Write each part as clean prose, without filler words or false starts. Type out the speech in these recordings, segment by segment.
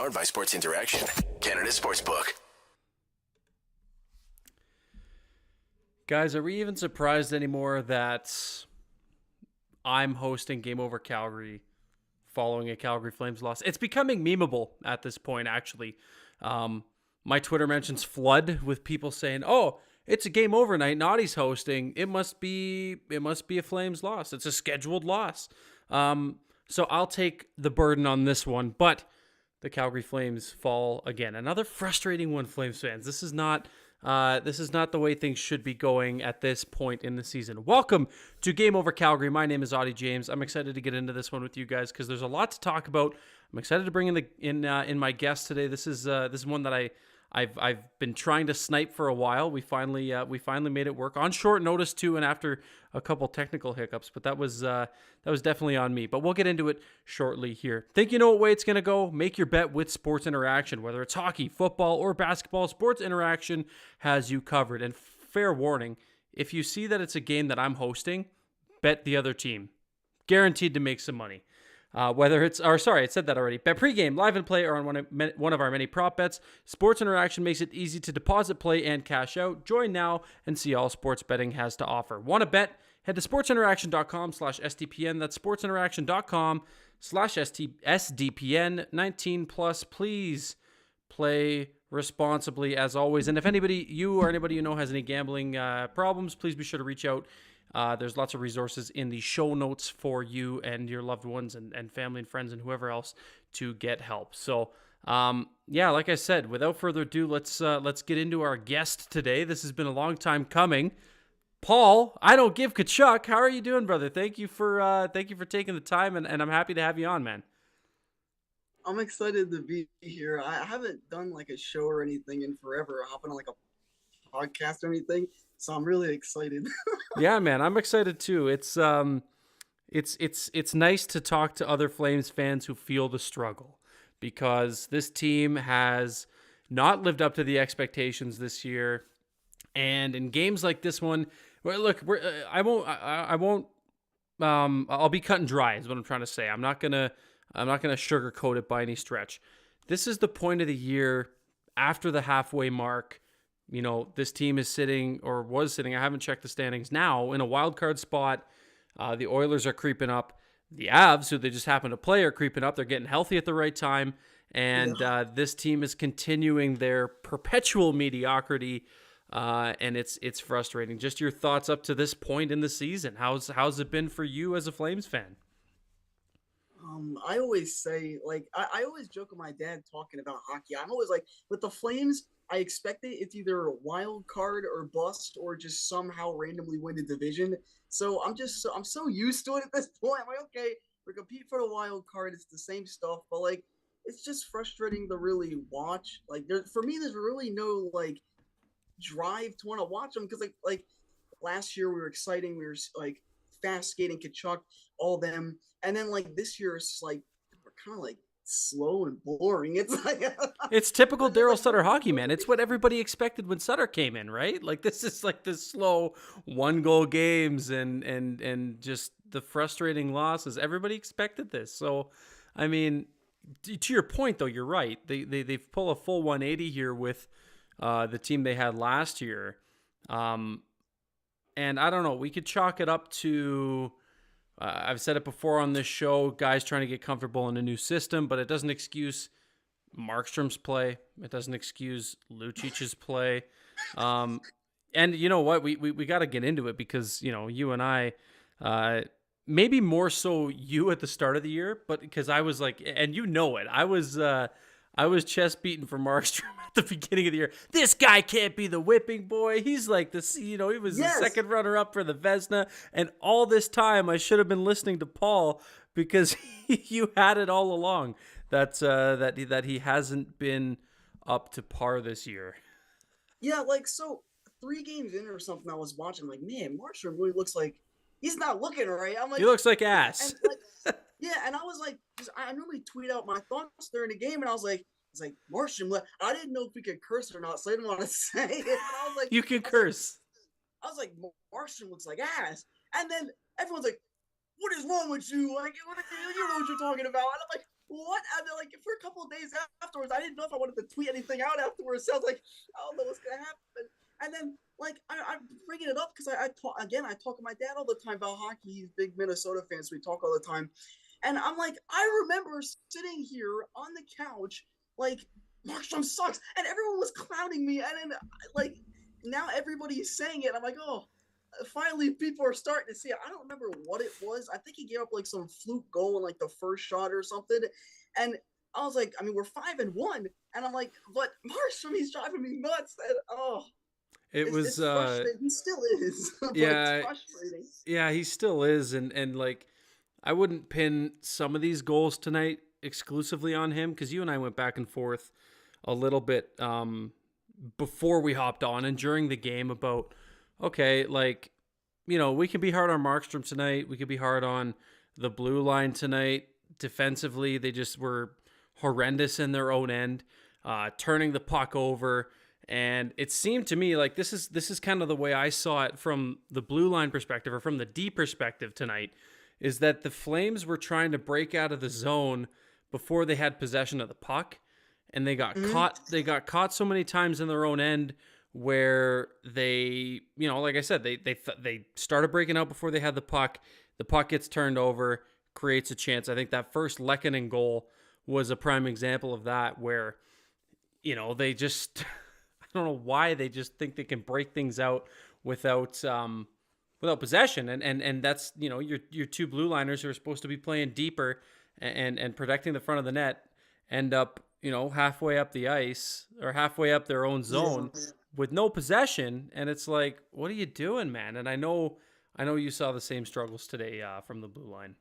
Powered by Sports Interaction, Canada Sportsbook. Guys, are we even surprised anymore that I'm hosting Game Over Calgary following a Calgary Flames loss? It's becoming memeable at this point, actually. My Twitter mentions flood with people saying, "Oh, it's a game over night. Auddie's hosting. It must be a Flames loss. It's a scheduled loss." So I'll take the burden on this one, but the Calgary Flames fall again. Another frustrating one, Flames fans. This is not the way things should be going at this point in the season. Welcome to Game Over Calgary. My name is Auddie James. I'm excited to get into this one with you guys because there's a lot to talk about. I'm excited to bring in my guest today. This is one that I've been trying to snipe for a while. We finally made it work on short notice too, and after a couple technical hiccups. But that was definitely on me. But we'll get into it shortly here. Think you know what way it's gonna go? Make your bet with Sports Interaction. Whether it's hockey, football, or basketball, Sports Interaction has you covered. And fair warning: if you see that it's a game that I'm hosting, bet the other team. Guaranteed to make some money. It said that already. Bet pregame, live and play, or on one of our many prop bets. Sports Interaction makes it easy to deposit, play, and cash out. Join now and see all sports betting has to offer. Want to bet? Head to sportsinteraction.com/SDPN. That's sportsinteraction.com/SDPN. 19 plus. Please play responsibly as always. And if anybody you know has any gambling problems, please be sure to reach out. There's lots of resources in the show notes for you and your loved ones and family and friends and whoever else to get help. So, like I said, without further ado, let's get into our guest today. This has been a long time coming. Paul, I don't give Kachuk. How are you doing, brother? Thank you for taking the time, and I'm happy to have you on, man. I'm excited to be here. I haven't done like a show or anything in forever. Hopping on like a podcast or anything. So I'm really excited. Yeah, man, I'm excited too. It's nice to talk to other Flames fans who feel the struggle because this team has not lived up to the expectations this year. And in games like this one, I'll be cut and dry is what I'm trying to say. I'm not gonna sugarcoat it by any stretch. This is the point of the year after the halfway mark. You know, this team is sitting, I haven't checked the standings now, in a wild card spot. The Oilers are creeping up. The Avs, who they just happen to play, are creeping up. They're getting healthy at the right time. And this team is continuing their perpetual mediocrity. And it's frustrating. Just your thoughts up to this point in the season. How's it been for you as a Flames fan? I always say, like, I always joke with my dad talking about hockey. I'm always like, with the Flames, I expect it's either a wild card or bust or just somehow randomly win the division. So I'm so used to it at this point. I'm like, okay, we're competing for the wild card. It's the same stuff, but like, it's just frustrating to really watch. Like, for me, there's really no like drive to want to watch them because like last year we were exciting. We were like fast skating, Kachuk, all them, and then like this year it's like we're kind of like slow and boring. It's like it's typical Daryl Sutter hockey, man. It's what everybody expected when Sutter came in, right? Like this is like the slow 1-goal games and just the frustrating losses. Everybody expected this. So, I mean, to your point though, you're right. They've pulled a full 180 here with the team they had last year. And I don't know, we could chalk it up to I've said it before on this show, guys trying to get comfortable in a new system, but it doesn't excuse Markstrom's play. It doesn't excuse Lucic's play. And you know what? We got to get into it because, you know, you and I, maybe more so you at the start of the year, but because I was like, and you know it, I was chest beaten for Markstrom at the beginning of the year. This guy can't be the whipping boy. He's like this, you know, he was the second runner up for the Vezina. And all this time I should have been listening to Paul because you had it all along that he hasn't been up to par this year. Yeah, like, so 3 games in or something, I was watching, like, man, Markstrom really looks like he's not looking right. I'm like, he looks like ass. And, like, yeah, and I was like, I normally tweet out my thoughts during the game, and I was like, Markstrom. I didn't know if we could curse or not, so I didn't want to say it. But I was like, you can curse. I was like, Markstrom looks like ass, and then everyone's like, what is wrong with you? Like, you know what you're talking about? And I'm like, what? And then, like, for a couple of days afterwards, I didn't know if I wanted to tweet anything out afterwards. So I was like, I don't know what's gonna happen. And then, like, I'm bringing it up because I talk to my dad all the time about hockey. He's a big Minnesota fan, so we talk all the time. And I'm like, I remember sitting here on the couch, like, Markstrom sucks, and everyone was clowning me. And then, like, now everybody's saying it. I'm like, oh, finally people are starting to see it. I don't remember what it was. I think he gave up like some fluke goal in like the first shot or something. And I was like, I mean, we're 5-1, and I'm like, but Markstrom, he's driving me nuts. And it's frustrating. He still is, but yeah, it's frustrating. yeah, he still is, and like I wouldn't pin some of these goals tonight exclusively on him because you and I went back and forth a little bit before we hopped on and during the game about, okay, like, you know, we can be hard on Markstrom tonight. We could be hard on the blue line tonight. Defensively, they just were horrendous in their own end, turning the puck over. And it seemed to me like this is kind of the way I saw it from the blue line perspective or from the D perspective tonight, is that the Flames were trying to break out of the zone before they had possession of the puck. And they got caught. They got caught so many times in their own end where they, you know, like I said, they started breaking out before they had the puck. The puck gets turned over, creates a chance. I think that first Lehkonen goal was a prime example of that, where, you know, they just, I don't know why they just think they can break things out without possession, and that's, you know, your two blue liners who are supposed to be playing deeper and protecting the front of the net end up, you know, halfway up the ice or halfway up their own zone with no possession. And it's like, what are you doing, man? And I know you saw the same struggles today from the blue line.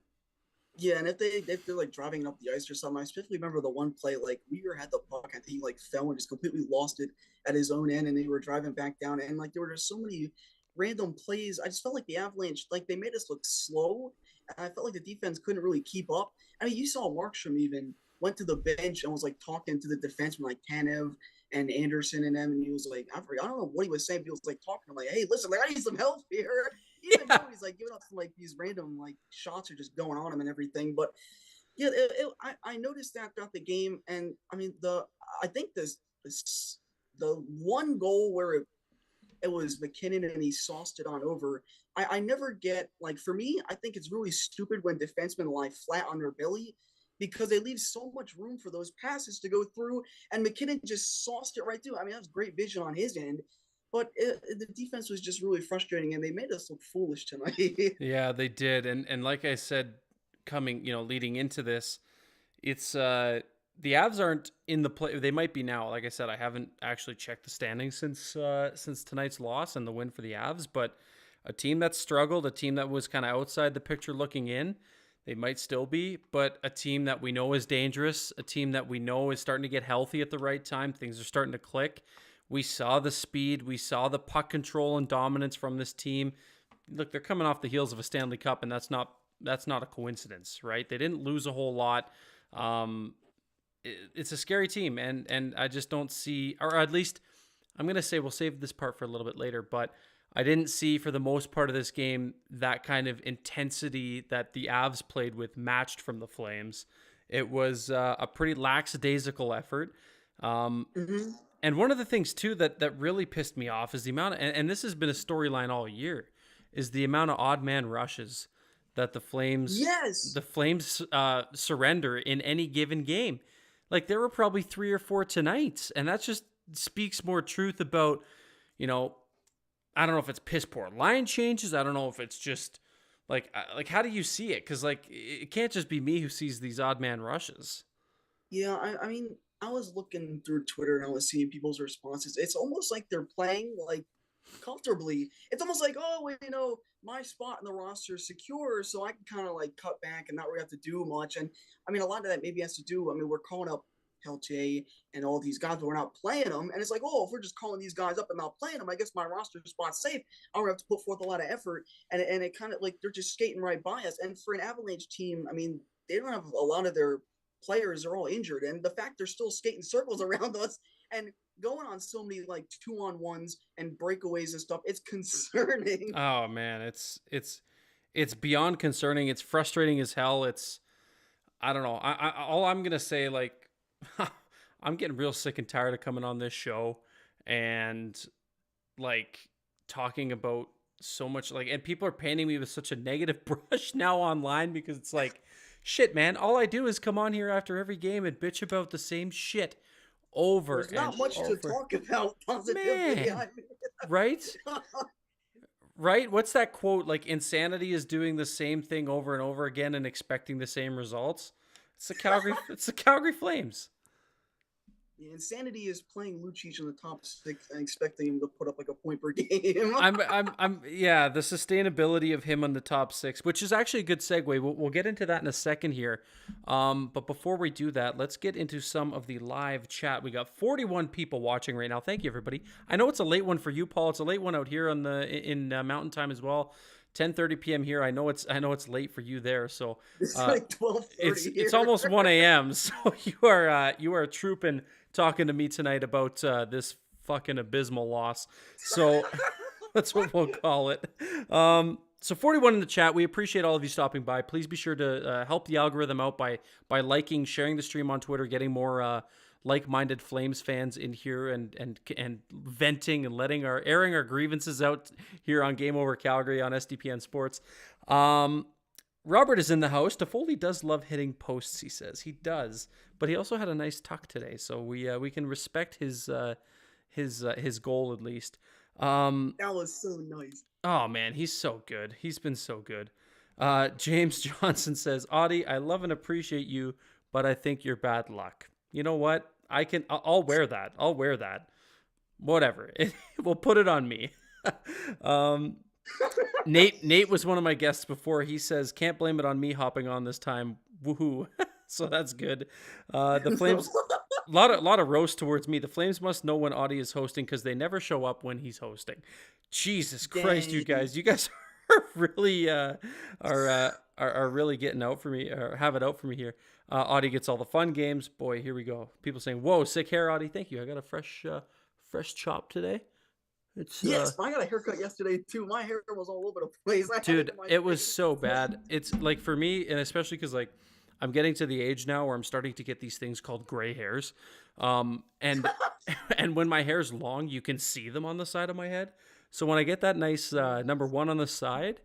Yeah, and if they're like driving up the ice or something, I especially remember the one play, like, Weir had the puck, I think he like fell and just completely lost it at his own end, and they were driving back down, and like there were just so many random plays. I just felt like the Avalanche, like, they made us look slow, and I felt like the defense couldn't really keep up. I mean, you saw Markstrom even went to the bench and was like talking to the defenseman like Tanev and Anderson and them, and he was like, I don't know what he was saying, but he was like talking to him like, hey, listen, like, I need some help here. Even though he's like giving up some like these random like shots are just going on him and everything. But yeah, I noticed that throughout the game, and I mean I think the one goal where it was McKinnon and he sauced it on over. I never get, like, for me, I think it's really stupid when defensemen lie flat on their belly, because they leave so much room for those passes to go through, and McKinnon just sauced it right through. I mean, that was great vision on his end, but the defense was just really frustrating, and they made us look foolish tonight. Yeah, they did. And like I said, leading into this, it's the Avs aren't in the play. They might be now. Like I said, I haven't actually checked the standings since tonight's loss and the win for the Avs, but a team that struggled, a team that was kind of outside the picture looking in. They might still be, but a team that we know is dangerous, a team that we know is starting to get healthy at the right time. Things are starting to click. We saw the speed. We saw the puck control and dominance from this team. Look, they're coming off the heels of a Stanley Cup, and that's not a coincidence, right? They didn't lose a whole lot. It's a scary team, and I just don't see, or at least I'm going to say we'll save this part for a little bit later, but I didn't see, for the most part of this game, that kind of intensity that the Avs played with matched from the Flames. It was a pretty lackadaisical effort. And one of the things, too, that really pissed me off is the amount of, and this has been a storyline all year, is the amount of odd man rushes that the Flames surrender in any given game. Like, there were probably 3 or 4 tonight, and that just speaks more truth about, you know, I don't know if it's piss poor line changes. I don't know if it's just like how do you see it? Because, like, it can't just be me who sees these odd man rushes. Yeah, I mean, I was looking through Twitter and I was seeing people's responses. It's almost like they're playing like comfortably. It's almost like, oh, well, you know, my spot in the roster is secure, so I can kind of like cut back and not really have to do much. And I mean, a lot of that maybe has to do, I mean, we're calling up Peltier and all these guys, but we're not playing them. And it's like, oh, if we're just calling these guys up and not playing them, I guess my roster spot's safe. I don't have to put forth a lot of effort. And it kind of like they're just skating right by us. And for an Avalanche team, I mean, they don't have a lot of their players are all injured. And the fact they're still skating circles around us and going on so many like 2-on-1s and breakaways and stuff, it's concerning. Oh man, it's beyond concerning. It's frustrating as hell. I don't know. All I'm gonna say, like, I'm getting real sick and tired of coming on this show and like talking about so much, like, and people are painting me with such a negative brush now online because it's like, shit, man. All I do is come on here after every game and bitch about the same shit over There's not and much to over. talk about positively. Man, right? Right? What's that quote? Like, insanity is doing the same thing over and over again and expecting the same results. It's the Calgary Flames. The insanity is playing Lucic in the top 6 and expecting him to put up like a point per game. Yeah, the sustainability of him on the top 6, which is actually a good segue. We'll get into that in a second here. But before we do that, let's get into some of the live chat. We got 41 people watching right now. Thank you, everybody. I know it's a late one for you, Paul. It's a late one out here in Mountain Time as well. 10:30 p.m. here. I know it's late for you there. So It's like 12:30. it's almost 1 a.m. So you are trooping, talking to me tonight about this fucking abysmal loss. So that's what we'll call it. So 41 in the chat. We appreciate all of you stopping by. Please be sure to help the algorithm out by liking, sharing the stream on Twitter, getting more like-minded Flames fans in here and venting and airing our grievances out here on Game Over Calgary on SDPN Sports. Robert is in the house. Toffoli does love hitting posts, he says. He does, but he also had a nice tuck today, so we can respect his goal at least. That was so nice. Oh man, he's so good. He's been so good. James Johnson says, Auddie, I love and appreciate you, but I think you're bad luck. You know what? I'll wear that. I'll wear that. Whatever. We'll put it on me. Nate was one of my guests before. He says, can't blame it on me hopping on this time. Woohoo. So that's good. The Flames, a lot of roast towards me. The Flames must know when Auddie is hosting because they never show up when he's hosting. Jesus Christ, you guys are really are really getting out for me, or have it out for me here. Auddie gets all the fun games. Boy, here we go. People saying, whoa, sick hair, Auddie. Thank you. I got a fresh chop today. It's yes, I got a haircut yesterday too. My hair was all over the place. Dude, it was so bad. It's like, for me, and especially because like I'm getting to the age now where I'm starting to get these things called gray hairs. And and when my hair's long, you can see them on the side of my head. So when I get that nice number 1 on the side,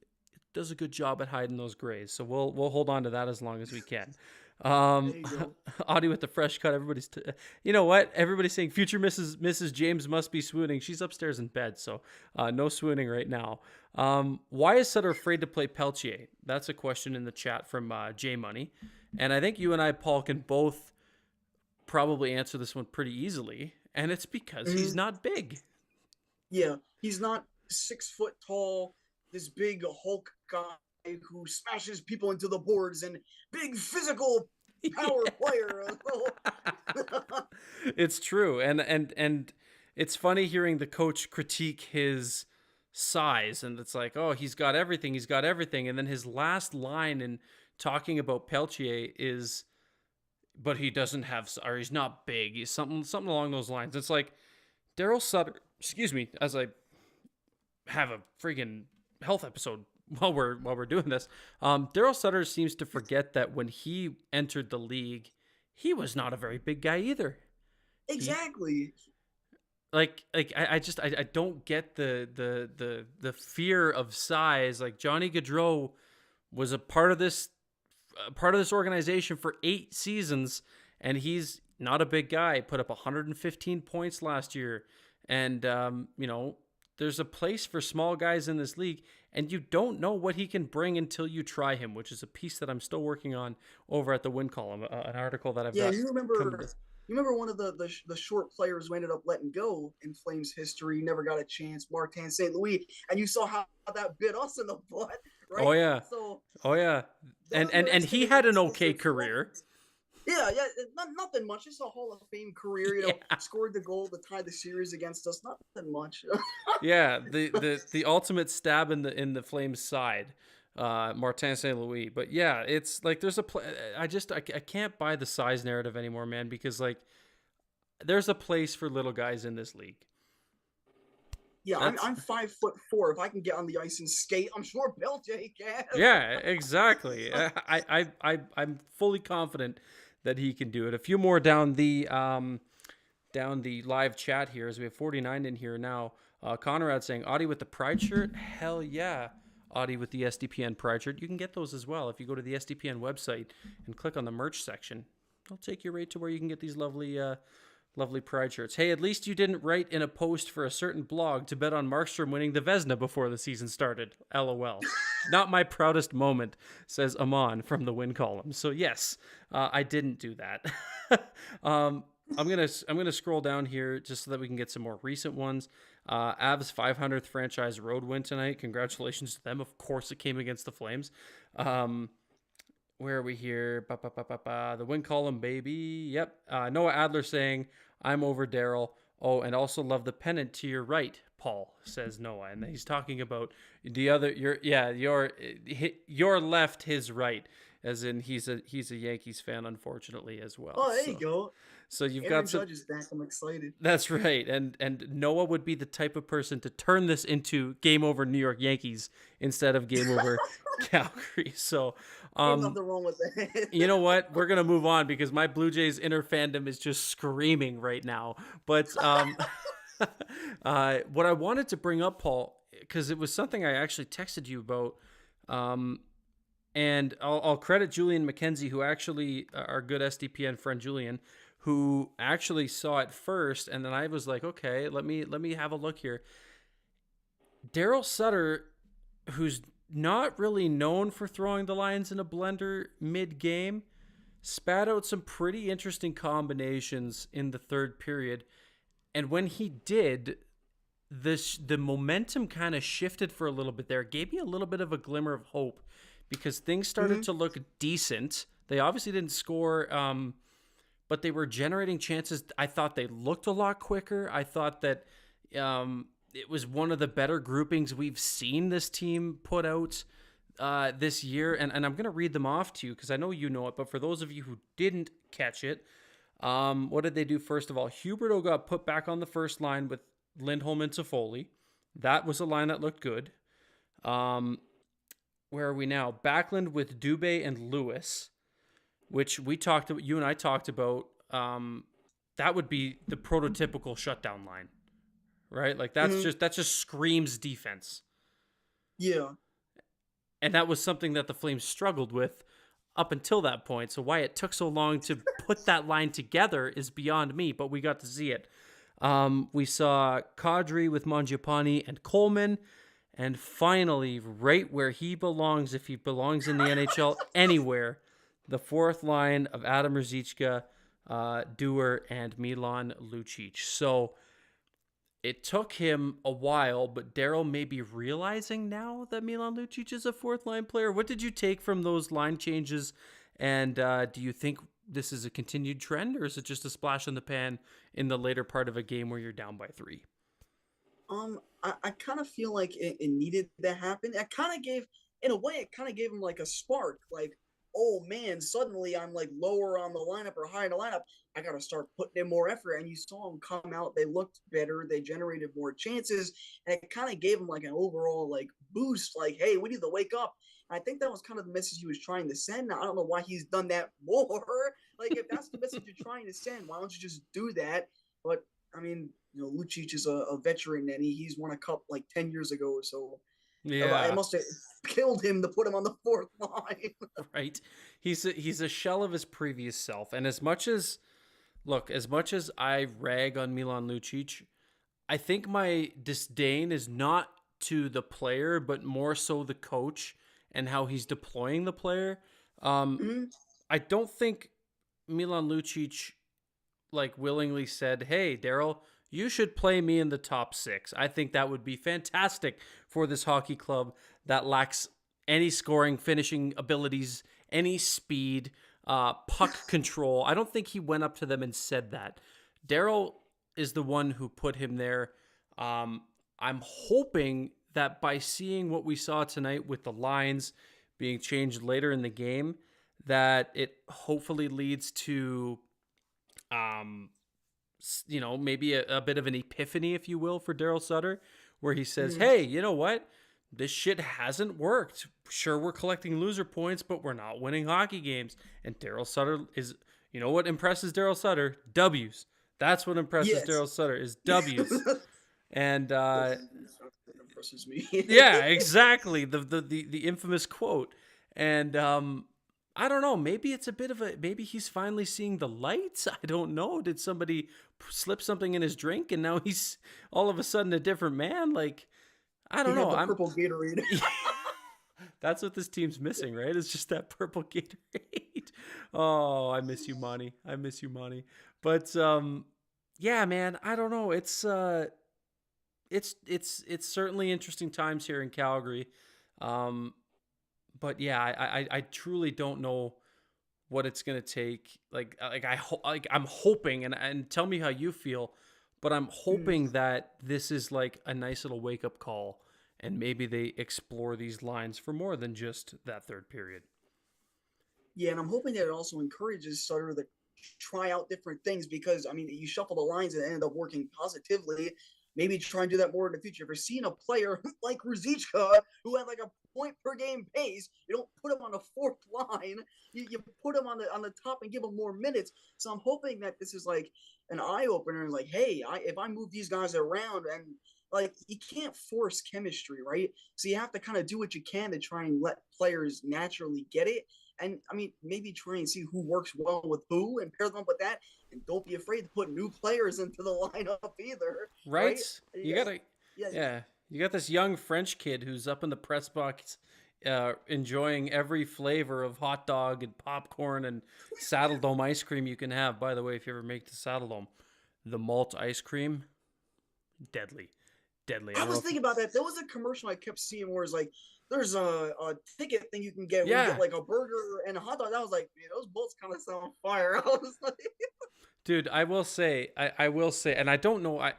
it does a good job at hiding those grays. So we'll hold on to that as long as we can. Auddie with the fresh cut. Everybody's you know what? Everybody's saying future Mrs. James must be swooning. She's upstairs in bed, so no swooning right now. Why is Sutter afraid to play Peltier? That's a question in the chat from J Money, and I think you and I, Paul, can both probably answer this one pretty easily, and it's because he's not big. Yeah, he's not 6 foot tall. This big Hulk guy who smashes people into the boards and big physical power player. It's true. And it's funny hearing the coach critique his size, and it's like, oh, he's got everything. And then his last line in talking about Peltier is, but he doesn't have, or he's not big. He's something along those lines. It's like Daryl Sutter, excuse me, as I have a freaking health episode while we're doing this. Daryl Sutter seems to forget that when he entered the league, he was not a very big guy either. Exactly. I don't get the fear of size. Like, Johnny Gaudreau was a part of this organization for 8 seasons, and he's not a big guy. Put up 115 points last year, and there's a place for small guys in this league, and you don't know what he can bring until you try him, which is a piece that I'm still working on over at the Win Column, an article that I've got. You remember one of the short players who ended up letting go in Flames history, never got a chance, Martin St. Louis, and you saw how that bit us in the butt, right? Oh yeah. So, and he had an okay career. Yeah, nothing much. Just a Hall of Fame career. Scored the goal to tie the series against us. Nothing much. Yeah, the ultimate stab in the Flames' side, Martin St. Louis. But yeah, it's like there's I can't buy the size narrative anymore, man, because like there's a place for little guys in this league. Yeah, I'm 5'4". If I can get on the ice and skate, I'm sure Belichick can. Yeah, exactly. I'm fully confident that he can do it. A few more down the live chat here, as we have 49 in here now. Conrad saying, Auddie with the Pride shirt? Hell yeah. Auddie with the SDPN Pride shirt. You can get those as well if you go to the SDPN website and click on the merch section. I'll take you right to where you can get these lovely Pride shirts. Hey, at least you didn't write in a post for a certain blog to bet on Markstrom winning the Vezina before the season started. LOL. Not my proudest moment, says Amon from the win column. So yes, I didn't do that. I'm gonna scroll down here just so that we can get some more recent ones. Avs 500th franchise road win tonight. Congratulations to them. Of course, it came against the Flames. Where are we here? The win column, baby. Yep. Noah Adler saying, I'm over Daryl. Oh, and also love the pennant to your right, Paul, says Noah. And he's talking about the other, your left, his right. As in he's a Yankees fan, unfortunately, as well. Oh, there you go. So you've Aaron got some. Judge is back. I'm excited. That's right, and Noah would be the type of person to turn this into game over New York Yankees instead of game over Calgary. So, There's nothing wrong with that. you know what? We're gonna move on because my Blue Jays inner fandom is just screaming right now. But what I wanted to bring up, Paul, because it was something I actually texted you about. And I'll credit Julian McKenzie, who actually, our good SDPN friend Julian, who actually saw it first, and then I was like, okay, let me have a look here. Daryl Sutter, who's not really known for throwing the lines in a blender mid-game, spat out some pretty interesting combinations in the third period, and when he did, the momentum kind of shifted for a little bit there. It gave me a little bit of a glimmer of hope because things started to look decent. They obviously didn't score, but they were generating chances. I thought they looked a lot quicker. I thought that it was one of the better groupings we've seen this team put out this year. And I'm going to read them off to you because I know you know it, but for those of you who didn't catch it, what did they do? First of all, Huberto got put back on the first line with Lindholm and Toffoli. That was a line that looked good. Where are we now? Backlund with Dubé and Lewis, which you and I talked about. That would be the prototypical shutdown line, right? Like that just screams defense. Yeah. And that was something that the Flames struggled with up until that point. So why it took so long to put that line together is beyond me, but we got to see it. We saw Kadri with Mangiapane and Coleman. And finally, right where he belongs, if he belongs in the NHL anywhere, the fourth line of Adam Ruzicka, Dewar, and Milan Lucic. So it took him a while, but Daryl may be realizing now that Milan Lucic is a fourth line player. What did you take from those line changes? And do you think this is a continued trend, or is it just a splash in the pan in the later part of a game where you're down by 3? I kind of feel like it needed to happen. It kind of gave, in a way, it kind of gave him like a spark. Like, oh man, suddenly I'm like lower on the lineup or high in the lineup. I got to start putting in more effort. And you saw them come out. They looked better. They generated more chances. And it kind of gave him like an overall like boost. Like, hey, we need to wake up. And I think that was kind of the message he was trying to send. Now, I don't know why he's done that more. Like, if that's the message you're trying to send, why don't you just do that? But I mean, you know, Lucic is a veteran, and he's won a cup like 10 years ago. So yeah, I must have killed him to put him on the fourth line. Right. He's a shell of his previous self. And as much as I rag on Milan Lucic, I think my disdain is not to the player, but more so the coach and how he's deploying the player. I don't think Milan Lucic like willingly said, hey, Daryl, you should play me in the top 6. I think that would be fantastic for this hockey club that lacks any scoring, finishing abilities, any speed, puck control. I don't think he went up to them and said that. Daryl is the one who put him there. I'm hoping that by seeing what we saw tonight with the lines being changed later in the game, that it hopefully leads to maybe a bit of an epiphany, if you will, for Daryl Sutter, where he says, hey, you know what? This shit hasn't worked. Sure, we're collecting loser points, but we're not winning hockey games. And Daryl Sutter is, you know what impresses Daryl Sutter? W's. That's what impresses Yes. Daryl Sutter is W's. And That impresses me. yeah, exactly. The infamous quote. And I don't know. Maybe it's a bit of maybe he's finally seeing the lights. I don't know. Did somebody slip something in his drink and now he's all of a sudden a different man? Like, I don't know. The purple Gatorade. That's what this team's missing, right? It's just that purple Gatorade. Oh, I miss you, Monty. I miss you, Monty. But yeah, man, I don't know. It's certainly interesting times here in Calgary. But yeah, I truly don't know what it's gonna take. I'm hoping, and tell me how you feel, but I'm hoping that this is like a nice little wake up call, and maybe they explore these lines for more than just that third period. Yeah, and I'm hoping that it also encourages Sutter to try out different things because, I mean, you shuffle the lines and it ended up working positively. Maybe try and do that more in the future. If you're seeing a player like Ruzicka, who had like a point per game pace, you don't put him on the fourth line. You put him on the top and give him more minutes. So I'm hoping that this is like an eye opener. Like, hey, if I move these guys around and like you can't force chemistry, right? So you have to kind of do what you can to try and let players naturally get it. And I mean, maybe try and see who works well with who and pair them up with that. And don't be afraid to put new players into the lineup either. Right? You got this young French kid who's up in the press box, enjoying every flavor of hot dog and popcorn and Saddle Dome ice cream you can have. By the way, if you ever make the Saddle Dome, the malt ice cream, deadly. I was thinking about that. There was a commercial I kept seeing where it's like, there's a ticket thing you can get where you get like a burger and a hot dog. That was like, man, those both kind of sound fire. I was like, dude, I will say, and I don't know, I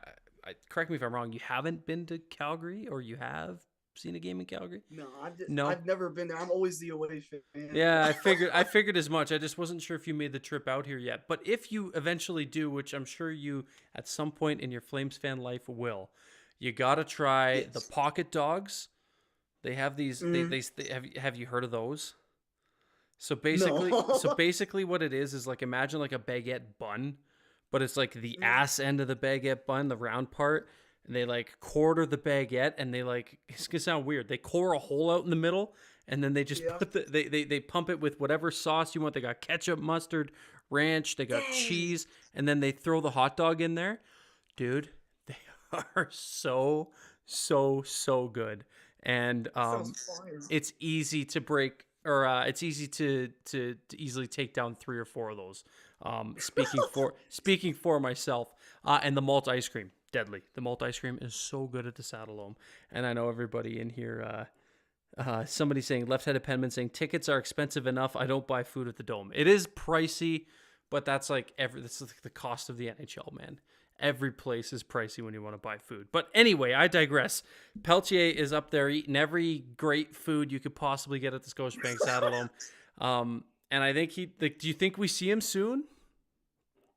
correct me if I'm wrong. You haven't been to Calgary, or you have seen a game in Calgary? No, I've never been there. I'm always the away fan. Yeah, I figured as much. I just wasn't sure if you made the trip out here yet. But if you eventually do, which I'm sure you at some point in your Flames fan life will, you gotta try the pocket dogs. They have these. They have you heard of those? So basically, what it is like, imagine like a baguette bun, but it's like the ass end of the baguette bun, the round part, and they like quarter the baguette, and they like, it's gonna sound weird. They core a hole out in the middle, and then they just put they pump it with whatever sauce you want. They got ketchup, mustard, ranch. They got cheese, and then they throw the hot dog in there, dude. They are so good. And it's easy to break, or it's easy to easily take down 3 or 4 of those. Speaking for myself, and the malt ice cream, deadly. The malt ice cream is so good at the Saddle Dome, and I know everybody in here. Somebody saying, left-headed penman saying, tickets are expensive enough. I don't buy food at the Dome. It is pricey, but that's like the cost of the NHL, man. Every place is pricey when you want to buy food. But anyway, I digress. Peltier is up there eating every great food you could possibly get at the Scotiabank Saddle Dome. And I think do you think we see him soon?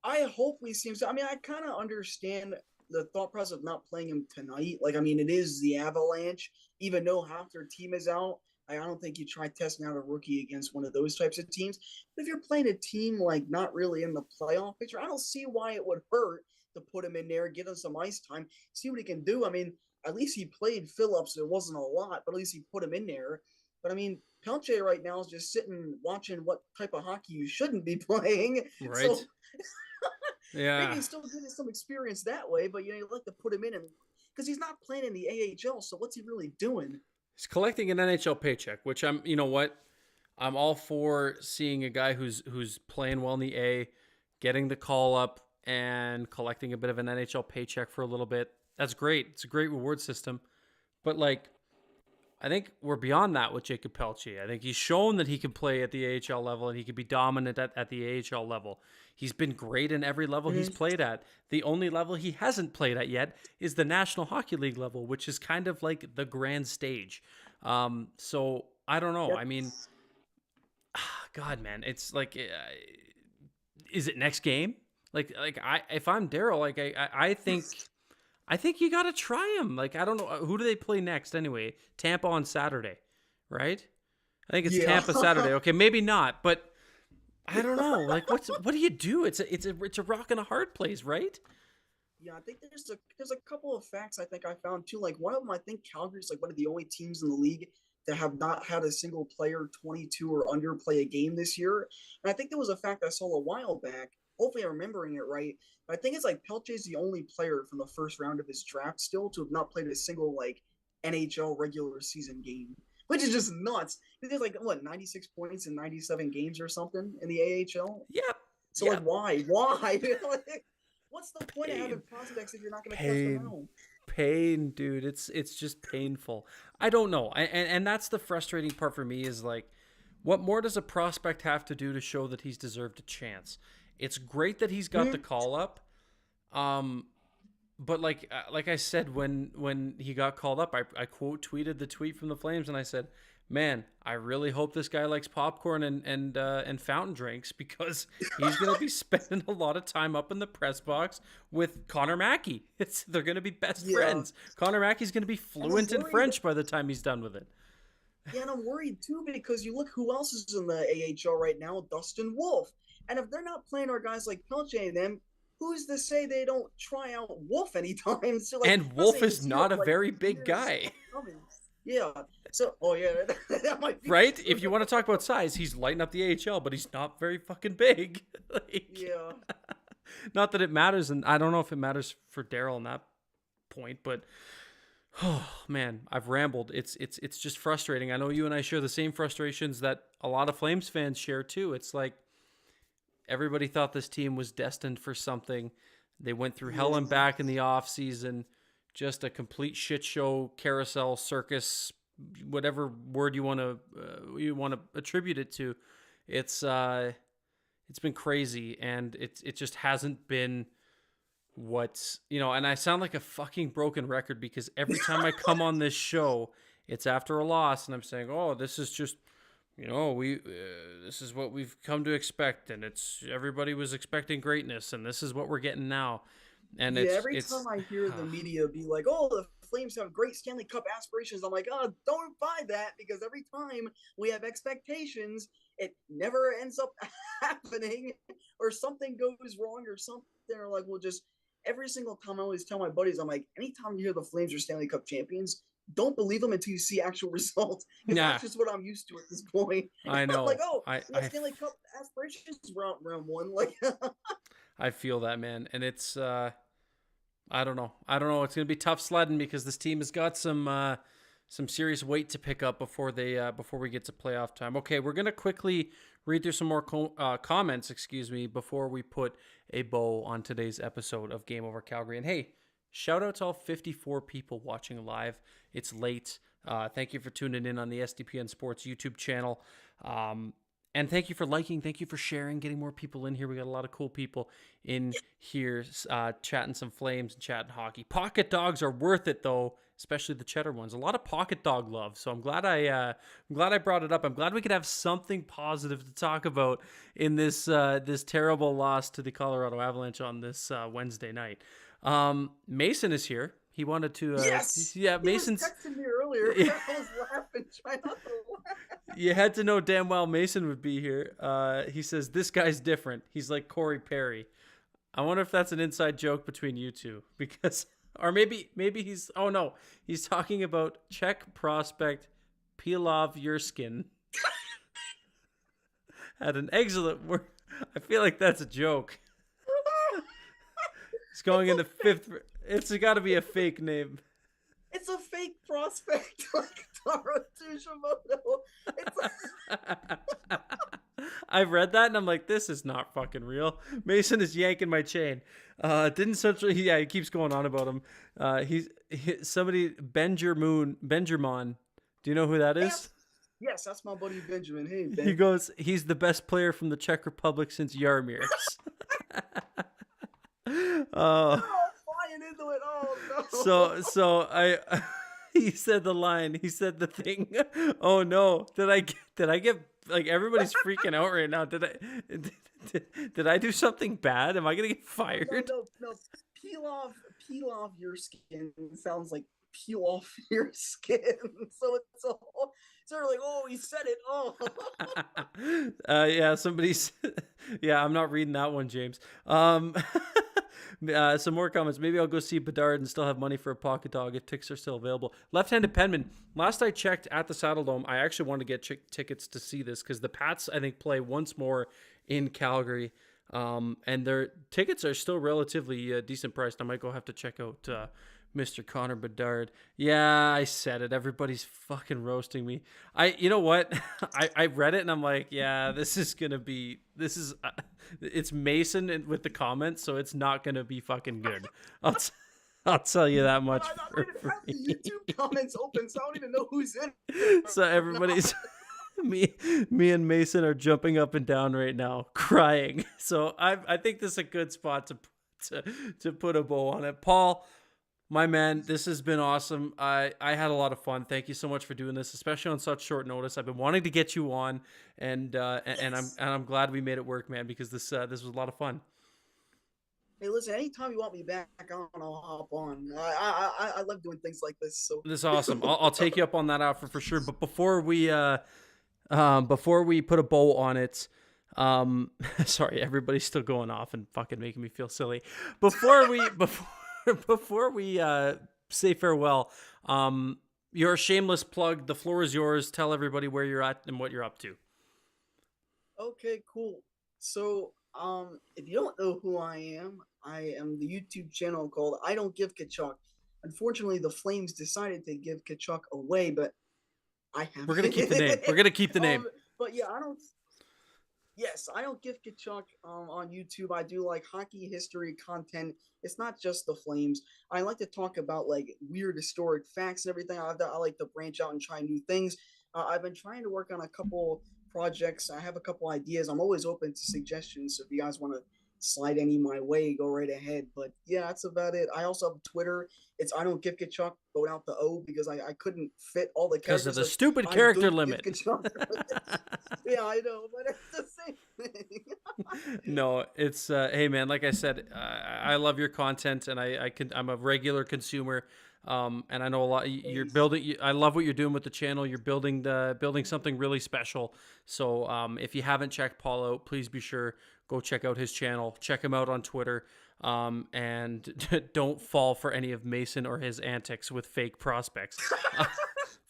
I hope we see him soon. I mean, I kind of understand the thought process of not playing him tonight. Like, I mean, it is the Avalanche. Even though half their team is out, I don't think you try testing out a rookie against one of those types of teams. But if you're playing a team like not really in the playoff picture, I don't see why it would hurt to put him in there, get him some ice time, see what he can do. I mean, at least he played Phillips. It wasn't a lot, but at least he put him in there. But I mean, Pelche right now is just sitting watching what type of hockey you shouldn't be playing. Right. So, yeah. Maybe he's still getting some experience that way, but you like to put him in, because he's not playing in the AHL. So what's he really doing? He's collecting an NHL paycheck, which you know what? I'm all for seeing a guy who's playing well in the A, getting the call up, and collecting a bit of an NHL paycheck for a little bit. That's great. It's a great reward system. But like, I think we're beyond that with Jacob Pelche. I think he's shown that he can play at the AHL level, and he can be dominant at the AHL level. He's been great in every level he's played at. The only level he hasn't played at yet is the National Hockey League level, which is kind of like the grand stage. So I don't know. Yep. I mean, God, man, it's like, is it next game? Like if I'm Daryl, like I think I think you got to try him. Like, I don't know. Who do they play next anyway? Tampa on Saturday, right? I think it's Yeah. Tampa Saturday. Okay, maybe not, but I don't know. Like, what do you do? It's a rock and a hard place, right? Yeah, I think there's a couple of facts I think I found too. Like one of them, I think Calgary's like one of the only teams in the league that have not had a single player 22 or under play a game this year. And I think there was a fact I saw a while back. Hopefully, I'm remembering it right. But I think it's like Pelche's the only player from the first round of his draft still to have not played a single like NHL regular season game, which is just nuts. There's like what 96 points in 97 games or something in the AHL. Yep. So like, why? Like, what's the point of having prospects if you're not going to catch them out? Pain, dude. It's just painful. I don't know. And that's the frustrating part for me is like, what more does a prospect have to do to show that he's deserved a chance? It's great that he's got the call up. But like I said, when he got called up, I quote tweeted the tweet from the Flames and I said, man, I really hope this guy likes popcorn and fountain drinks because he's going to be spending a lot of time up in the press box with Connor Mackey. They're going to be best friends. Connor Mackey's going to be fluent in French by the time he's done with it. Yeah, and I'm worried too because you look who else is in the AHL right now, Dustin Wolf. And if they're not playing our guys like Pelche and them, who's to say they don't try out Wolf anytime? So, like, and Wolf is not a very big guy. Yeah. So, that might be right. true. If you want to talk about size, he's lighting up the AHL, but he's not very fucking big. Yeah. Not that it matters, and I don't know if it matters for Daryl in that point, but oh man, I've rambled. It's just frustrating. I know you and I share the same frustrations that a lot of Flames fans share too. It's like everybody thought this team was destined for something. They went through hell and back in the off season. Just a complete shit show, carousel, circus, whatever word you want to attribute it to. It's been crazy, and it just hasn't been what's, and I sound like a fucking broken record because every time I come on this show, it's after a loss, and I'm saying, oh, this is just, this is what we've come to expect, and it's everybody was expecting greatness, and this is what we're getting now. And every time I hear the media be like, oh, the Flames have great Stanley Cup aspirations, I'm like, oh, don't buy that, because every time we have expectations, it never ends up happening, or something goes wrong or something, or like, we'll just, every single time I always tell my buddies, I'm like, anytime you hear the Flames are Stanley Cup champions, don't believe them until you see actual results. That's just what I'm used to at this point. I know. I'm like, oh, Stanley Cup aspirations round one. Like, I feel that, man. And it's, I don't know. It's going to be tough sledding because this team has got some serious weight to pick up before we get to playoff time. Okay, we're going to quickly read through some more comments, before we put a bow on today's episode of Game Over Calgary. And hey, shout out to all 54 people watching live. It's late. Thank you for tuning in on the SDPN Sports YouTube channel. And thank you for liking. Thank you for sharing, getting more people in here. We got a lot of cool people in here chatting some Flames and chatting hockey. Pocket dogs are worth it, though, especially the cheddar ones. A lot of pocket dog love. So I'm glad I brought it up. I'm glad we could have something positive to talk about in this terrible loss to the Colorado Avalanche on this Wednesday night. Mason is here. He wanted to. Yes. Yeah, Mason's. He was texting me earlier. I was laughing, trying not to laugh. You had to know damn well Mason would be here. He says this guy's different. He's like Corey Perry. I wonder if that's an inside joke between you two, because, or maybe he's. Oh no, he's talking about Czech prospect Pilov Yurskin. Had an excellent word. I feel like that's a joke. He's going in the fifth. It's got to be a fake name. It's a fake prospect, like Taro Tsushimoto. I've read that and I'm like, this is not fucking real. Mason is yanking my chain. He keeps going on about him. Somebody Benjamin. Do you know who that is? Yes, that's my buddy Benjamin. Hey, Ben. He goes, he's the best player from the Czech Republic since Jaromír. Flying into it. Oh no. So he said the line. He said the thing. Oh no! Did I get like everybody's freaking out right now? Did I do something bad? Am I gonna get fired? No. peel off your skin sounds like peel off your skin. So it's all sort of like, oh, he said it. Oh. Yeah, somebody's. Yeah, I'm not reading that one, James. Some more comments. Maybe I'll go see Bedard and still have money for a pocket dog if tickets are still available. Left-handed penman. Last I checked at the Saddle Dome, I actually wanted to get tickets to see this because the Pats, I think, play once more in Calgary. And their tickets are still relatively decent priced. I might go have to check out Mr. Connor Bedard. Yeah, I said it. Everybody's fucking roasting me. You know what? I read it and I'm like, yeah, it's Mason with the comments, so it's not gonna be fucking good. I'll tell you that much. I don't even have the YouTube comments open, so I don't even know who's in it. So everybody's me and Mason are jumping up and down right now, crying. So I think this is a good spot to put a bow on it. Paul, my man, this has been awesome. I had a lot of fun. Thank you so much for doing this, especially on such short notice. I've been wanting to get you on, and I'm glad we made it work, man, because this was a lot of fun. Hey, listen, anytime you want me back on, I'll hop on. I love doing things like this. So this is awesome. I'll take you up on that offer for sure. But before we put a bow on it, sorry, everybody's still going off and fucking making me feel silly. Before we say farewell, your shameless plug, the floor is yours. Tell everybody where you're at and what you're up to. Okay, cool. So, if you don't know who I am the YouTube channel called I Don't Give Kachuk. Unfortunately, the Flames decided to give Kachuk away, but I have. We're gonna keep the name. We're gonna keep the name. But yeah, I don't give Kachuk on YouTube. I do like hockey history content. It's not just the Flames. I like to talk about like weird historic facts and everything. I like to branch out and try new things. I've been trying to work on a couple projects. I have a couple ideas. I'm always open to suggestions. So if you guys want to slide any my way, go right ahead. But yeah, that's about it. I also have Twitter. It's I Don't Give Kachuk, go out the O because I couldn't fit all the characters. Because of the stupid character limit. Yeah, I know, but it's the same thing. No, it's hey man, like I said, I love your content and I'm a regular consumer. And I know a lot you're building. I love what you're doing with the channel. You're building something really special. So if you haven't checked Paul out, please be sure go check out his channel. Check him out on Twitter. And don't fall for any of Mason or his antics with fake prospects.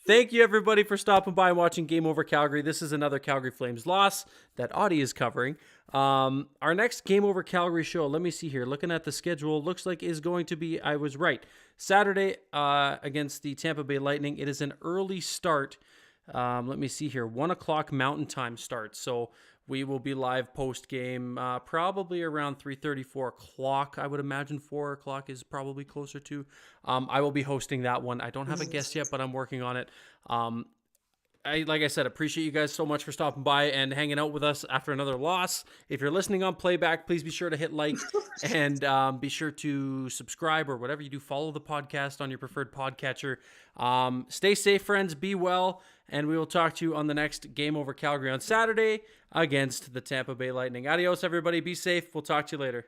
Thank you, everybody, for stopping by and watching Game Over Calgary. This is another Calgary Flames loss that Auddie is covering. Our next Game Over Calgary show, let me see here. Looking at the schedule, looks like is going to be, I was right, Saturday against the Tampa Bay Lightning. It is an early start. Let me see here. 1 o'clock Mountain Time start. So we will be live post-game probably around 3:30, 4 o'clock. I would imagine 4 o'clock is probably closer to. I will be hosting that one. I don't have a guest yet, but I'm working on it. Like I said, appreciate you guys so much for stopping by and hanging out with us after another loss. If you're listening on playback, please be sure to hit like and be sure to subscribe or whatever you do. Follow the podcast on your preferred podcatcher. Stay safe, friends. Be well. And we will talk to you on the next Game Over Calgary on Saturday against the Tampa Bay Lightning. Adios, everybody. Be safe. We'll talk to you later.